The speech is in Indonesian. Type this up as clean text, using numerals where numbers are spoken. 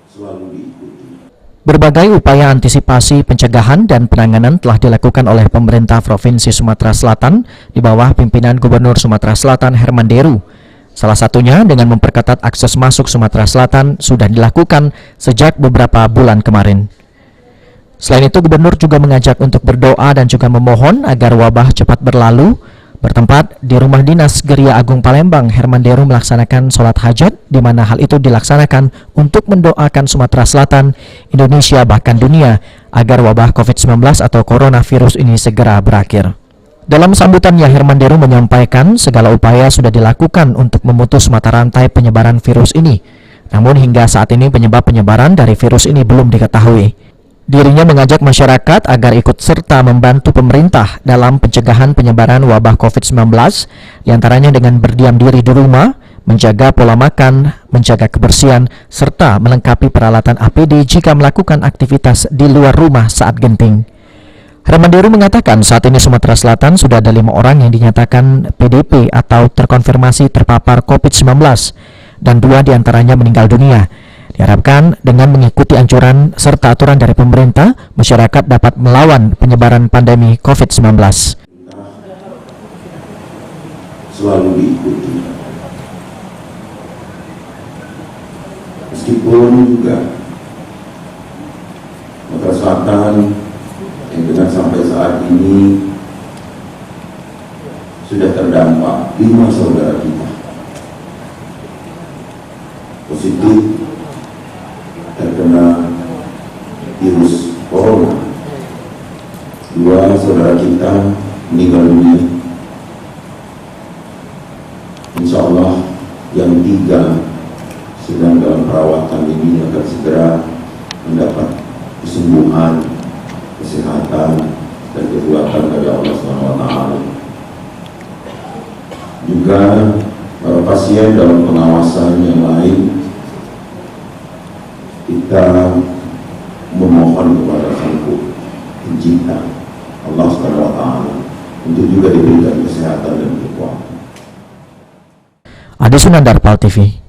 selalu diikuti. Berbagai upaya antisipasi, pencegahan, dan penanganan telah dilakukan oleh pemerintah Provinsi Sumatera Selatan di bawah pimpinan Gubernur Sumatera Selatan Herman Deru. Salah satunya dengan memperketat akses masuk Sumatera Selatan sudah dilakukan sejak beberapa bulan kemarin. Selain itu, Gubernur juga mengajak untuk berdoa dan juga memohon agar wabah cepat berlalu. Bertempat di Rumah Dinas Geria Agung Palembang, Herman Deru melaksanakan sholat hajat, di mana hal itu dilaksanakan untuk mendoakan Sumatera Selatan, Indonesia, bahkan dunia, agar wabah COVID-19 atau coronavirus ini segera berakhir. Dalam sambutannya, Herman Deru menyampaikan segala upaya sudah dilakukan untuk memutus mata rantai penyebaran virus ini. Namun hingga saat ini penyebab penyebaran dari virus ini belum diketahui. Dirinya mengajak masyarakat agar ikut serta membantu pemerintah dalam pencegahan penyebaran wabah COVID-19, diantaranya dengan berdiam diri di rumah, menjaga pola makan, menjaga kebersihan, serta melengkapi peralatan APD jika melakukan aktivitas di luar rumah saat genting. Herman Deru mengatakan saat ini Sumatera Selatan sudah ada 5 orang yang dinyatakan PDP atau terkonfirmasi terpapar COVID-19 dan 2 diantaranya meninggal dunia. Diharapkan dengan mengikuti anjuran serta aturan dari pemerintah, masyarakat dapat melawan penyebaran pandemi COVID-19. Selalu diikuti. Meskipun juga Sumatera Selatan yang dengan sampai saat ini sudah terdampak 5 saudara kita positif terkena virus corona, 2 saudara kita meninggal dunia. Insya Allah yang 3 sedang dalam perawatan ini akan segera mendapat kesembuhan, kesehatan, dan kekuatan dari Allah SWT. Juga para pasien dalam pengawasan yang lain, kita memohon kepada Sang Pencipta Allah SWT untuk juga diberikan kesehatan dan kekuatan. Adi Sunandar, PAL TV.